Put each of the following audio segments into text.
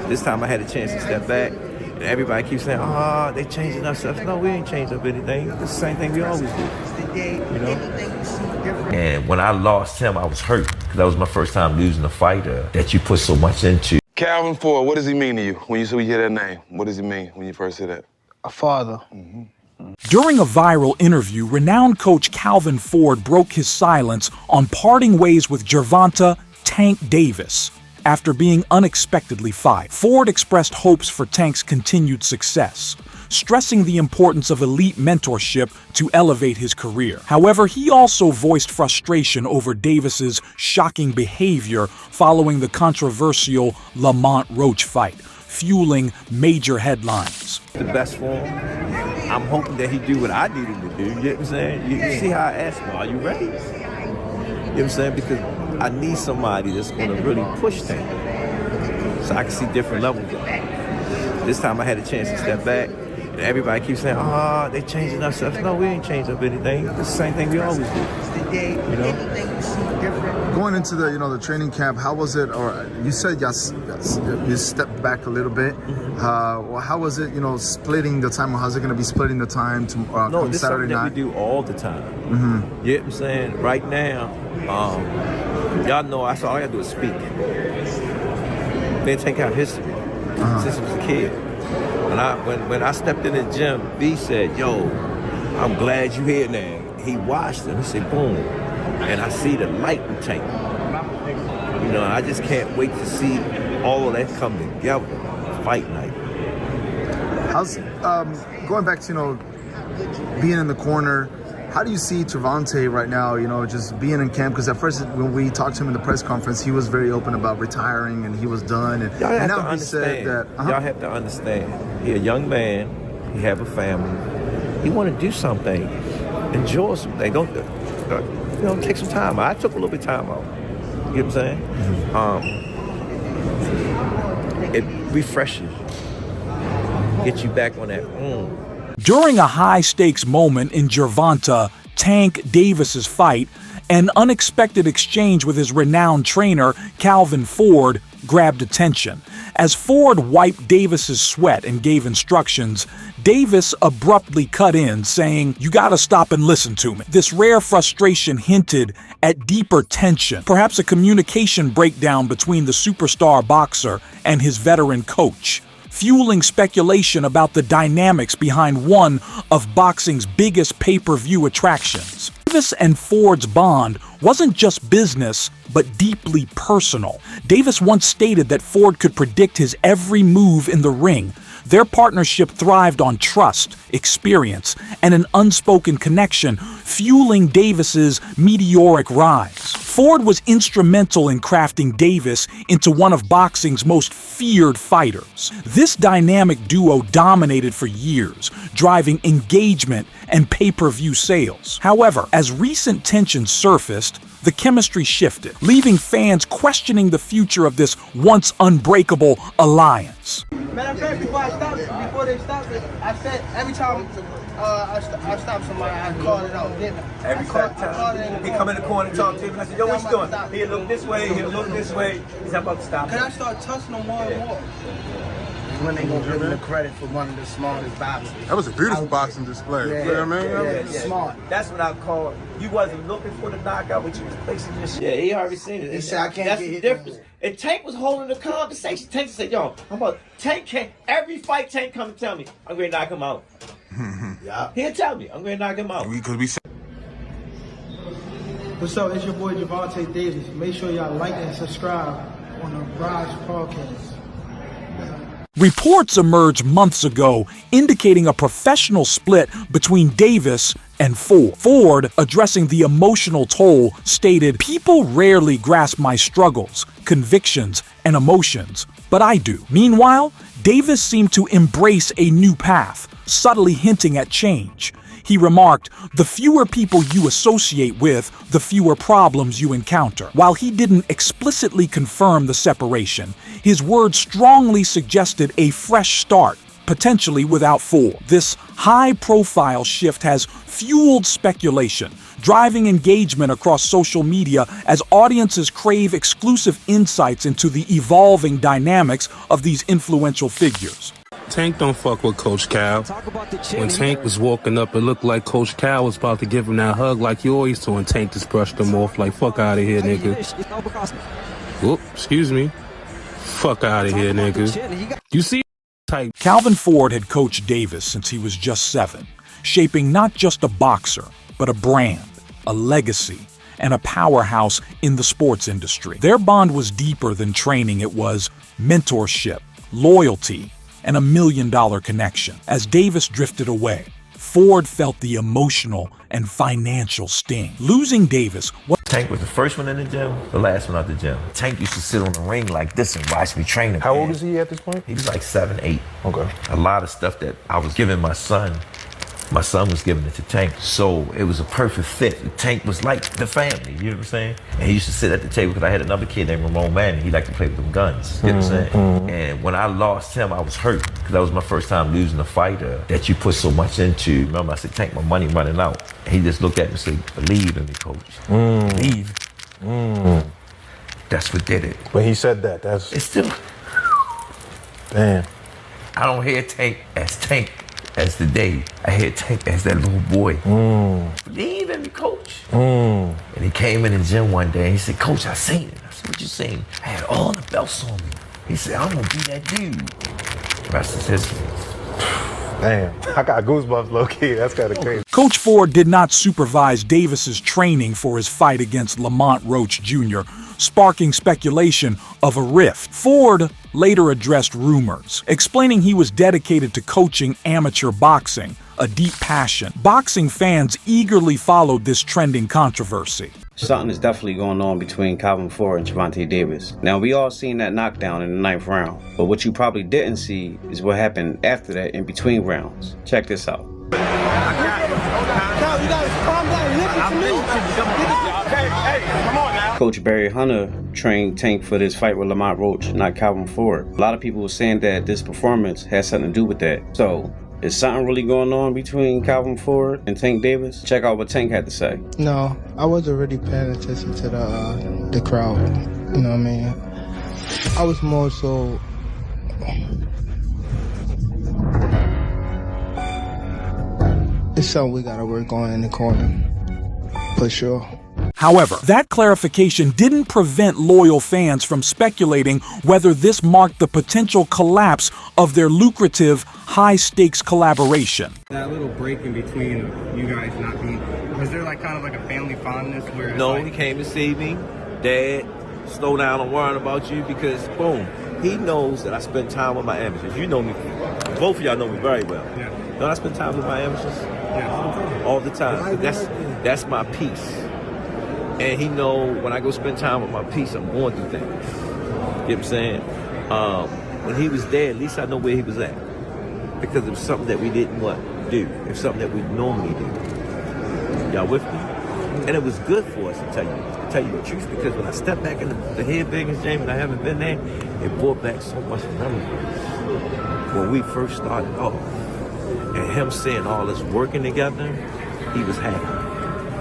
This time I had a chance to step back. And everybody keeps saying, they changing up stuff. No, we ain't changed up anything. It's the same thing we always do. You know? And when I lost him, I was hurt. Because that was my first time losing a fighter that you put so much into. Calvin Ford, what does he mean to you when you hear that name? What does he mean when you first hear that? A father. During a viral interview, renowned coach Calvin Ford broke his silence on parting ways with Gervonta "Tank" Davis after being unexpectedly fired. Ford expressed hopes for Tank's continued success, stressing the importance of elite mentorship to elevate his career. However, he also voiced frustration over Davis's shocking behavior following the controversial Lamont Roach fight, fueling major headlines. The best for him. I'm hoping that he do what I need him to do. You know what I'm saying? You see how I asked him, are you ready? You know what I'm saying? Because I need somebody that's going to really push things so I can see different levels of it. This time I had a chance to step back. And everybody keeps saying, they changing up stuff. No, we ain't changed up anything. It's the same thing we always do. You know? Going into the training camp, how was it? Or you said yes, you stepped back a little bit. Well, how was it? Splitting the time. How's it going to be splitting the time to No, this is Saturday something night? that we do all the time. You know what I'm saying? Right now, y'all know all I gotta do is speak. Then take out history since I was a kid. When I stepped in the gym, B said, "Yo, I'm glad you here now." He watched him. He said, "Boom," and I see the light in Tank. I just can't wait to see all of that come together. Fight night. How's going back to being in the corner? How do you see Gervonta right now? Just being in camp, because at first when we talked to him in the press conference, he was very open about retiring and he was done. And now he said that y'all have to understand. He a young man. He have a family. He want to do something. Enjoy something. Don't take some time. I took a little bit of time out. You know what I'm saying? It refreshes you. Get you back on that. During a high-stakes moment in Gervonta "Tank" Davis's fight, an unexpected exchange with his renowned trainer, Calvin Ford, grabbed attention. As Ford wiped Davis's sweat and gave instructions, Davis abruptly cut in, saying, "You gotta stop and listen to me." This rare frustration hinted at deeper tension, perhaps a communication breakdown between the superstar boxer and his veteran coach, fueling speculation about the dynamics behind one of boxing's biggest pay-per-view attractions. Davis and Ford's bond wasn't just business, but deeply personal. Davis once stated that Ford could predict his every move in the ring. Their partnership thrived on trust, experience, and an unspoken connection, fueling Davis's meteoric rise. Ford was instrumental in crafting Davis into one of boxing's most feared fighters. This dynamic duo dominated for years, driving engagement and pay-per-view sales. However, as recent tensions surfaced, the chemistry shifted, leaving fans questioning the future of this once unbreakable alliance. Matter of fact, before they stopped it, I said every time I stop somebody, I call it out. Every time he come in the corner and talk to him, and I said, "Yo, what you doing?" He'll look this way, he'll look this way. He's about to stop. Can I start touching them more and more? When they gonna give him the credit for one of the smartest boxers. That was a beautiful boxing display. Yeah, You know what I mean? Smart. That's what I call it. You wasn't looking for the knockout, but you was placing your shit. Yeah, he already seen it. He said, "I can't That's get the hit." difference. And Tank was holding the conversation. Tank said, "Yo, Tank can't." Every fight, Tank come and tell me, "I'm going to knock him out." Yeah. He'll tell me, "I'm going to knock him out." Because we said. What's up? It's your boy Gervonta Davis. Make sure y'all like and subscribe on the Rise Podcast. Reports emerged months ago indicating a professional split between Davis and Ford. Ford, addressing the emotional toll, stated, "People rarely grasp my struggles, convictions, and emotions, but I do." Meanwhile, Davis seemed to embrace a new path, subtly hinting at change. He remarked, "The fewer people you associate with, the fewer problems you encounter." While he didn't explicitly confirm the separation, his words strongly suggested a fresh start, potentially without Ford. This high-profile shift has fueled speculation, driving engagement across social media as audiences crave exclusive insights into the evolving dynamics of these influential figures. Tank don't fuck with Coach Cal. When Tank was walking up, it looked like Coach Cal was about to give him that hug like you always do, and Tank just brushed him off like, fuck out of here, nigga. Whoop, excuse me. Fuck out of here, nigga. You see type. Calvin Ford had coached Davis since he was just 7, shaping not just a boxer, but a brand, a legacy, and a powerhouse in the sports industry. Their bond was deeper than training. It was mentorship, loyalty, and $1 million connection. As Davis drifted away, Ford felt the emotional and financial sting. Losing Davis. Tank was the first one in the gym, the last one out the gym. Tank used to sit on the ring like this and watch me train him. How old is he at this point? He was like 7, 8. Okay. A lot of stuff that I was giving my son was giving it to Tank. So it was a perfect fit. Tank was like the family, you know what I'm saying? And he used to sit at the table because I had another kid named Ramon Manning. He liked to play with them guns, you know what I'm saying? And when I lost him, I was hurt because that was my first time losing a fighter that you put so much into. Remember, I said, Tank, my money running out. And he just looked at me and said, believe in me, coach. Believe. That's what did it. When he said that, It's still. Damn. I don't hear Tank as the day. I hear Tank as that little boy. Believe in me, coach. And he came in the gym one day and he said, Coach, I seen it. I said, what you seen? I had all the belts on me. He said, I'm gonna be that dude. The rest is history. Damn. I got goosebumps low-key. That's kind of crazy. Coach Ford did not supervise Davis's training for his fight against Lamont Roach Jr., sparking speculation of a rift. Ford later addressed rumors, explaining he was dedicated to coaching amateur boxing, a deep passion. Boxing fans eagerly followed this trending controversy. Something is definitely going on between Calvin Ford and Gervonta Davis. Now, we all seen that knockdown in the 9th round, but what you probably didn't see is what happened after that in between rounds. Check this out. You gotta calm down. Coach Barry Hunter trained Tank for this fight with Lamont Roach, not Calvin Ford. A lot of people were saying that this performance has something to do with that. So, is something really going on between Calvin Ford and Tank Davis? Check out what Tank had to say. No, I wasn't really paying attention to the crowd. You know what I mean? I was more so. It's something we gotta work on in the corner, for sure. However, that clarification didn't prevent loyal fans from speculating whether this marked the potential collapse of their lucrative, high-stakes collaboration. That little break in between you guys not being, was there like kind of like a family fondness where? No, like, he came to see me. Dad, slow down, I'm worrying about you because, boom, he knows that I spend time with my amateurs. You know me, both of y'all know me very well. Yeah. Don't I spend time with my amateurs? Yeah. All the time. That's my peace. And he know when I go spend time with my peace, I'm going through things. You know what I'm saying? When he was there, at least I know where he was at. Because it was something that we didn't do. It was something that we normally do. Y'all with me? And it was good for us, to tell you the truth, because when I stepped back in the head biggest gym and I haven't been there, it brought back so much memories. When we first started off, and him seeing all us working together, he was happy.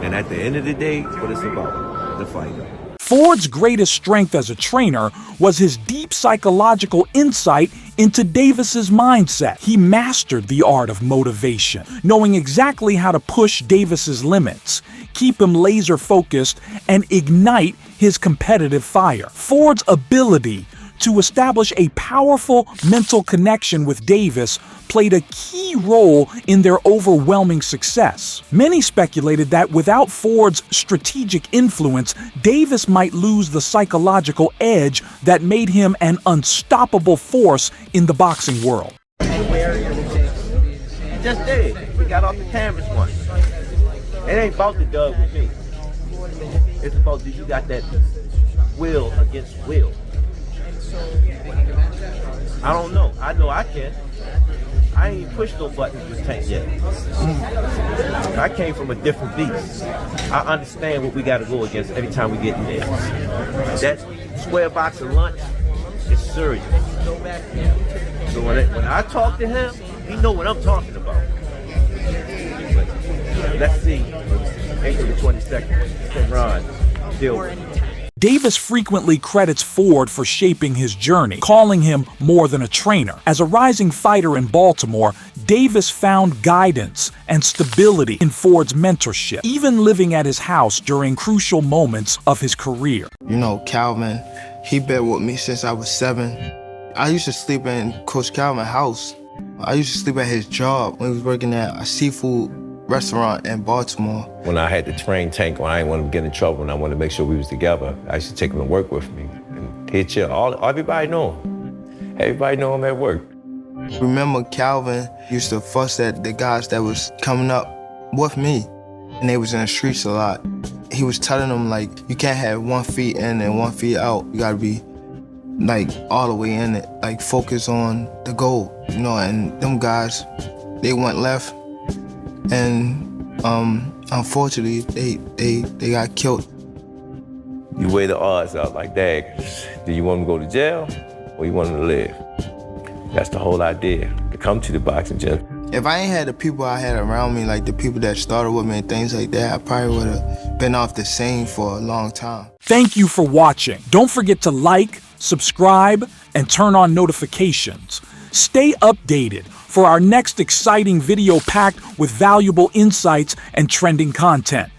And at the end of the day, what it's about, the fight. Ford's greatest strength as a trainer was his deep psychological insight into Davis's mindset. He mastered the art of motivation, knowing exactly how to push Davis's limits, keep him laser focused, and ignite his competitive fire. Ford's ability to establish a powerful mental connection with Davis played a key role in their overwhelming success. Many speculated that without Ford's strategic influence, Davis might lose the psychological edge that made him an unstoppable force in the boxing world. Just did. We got off the cameras once. It ain't about the dub with me. It's about, do you got that will against will? I don't know. I know I can. I ain't pushed no buttons with Tank yet. I came from a different beast. I understand what we got to go against every time we get in there. That square box of lunch is serious. So when I talk to him, he know what I'm talking about. But let's see Enter the 20 seconds. Run. Deal with it. Davis frequently credits Ford for shaping his journey, calling him more than a trainer. As a rising fighter in Baltimore, Davis found guidance and stability in Ford's mentorship, even living at his house during crucial moments of his career. You know, Calvin, he been with me since I was 7. I used to sleep in Coach Calvin's house. I used to sleep at his job when he was working at a seafood restaurant in Baltimore. When I had to train Tank, when I didn't want him to get in trouble and I wanted to make sure we was together, I used to take him to work with me. And he'd chill. Everybody know him. Everybody know him at work. Remember Calvin used to fuss at the guys that was coming up with me, and they was in the streets a lot. He was telling them, like, you can't have 1 foot in and 1 foot out. You gotta be, like, all the way in it, like, focus on the goal, you know, and them guys, they went left, and unfortunately, they got killed. You weigh the odds out like that. Do you want him to go to jail or you want him to live? That's the whole idea, to come to the boxing gym. If I ain't had the people I had around me, like the people that started with me and things like that, I probably would have been off the scene for a long time. Thank you for watching. Don't forget to like, subscribe, and turn on notifications. Stay updated for our next exciting video packed with valuable insights and trending content.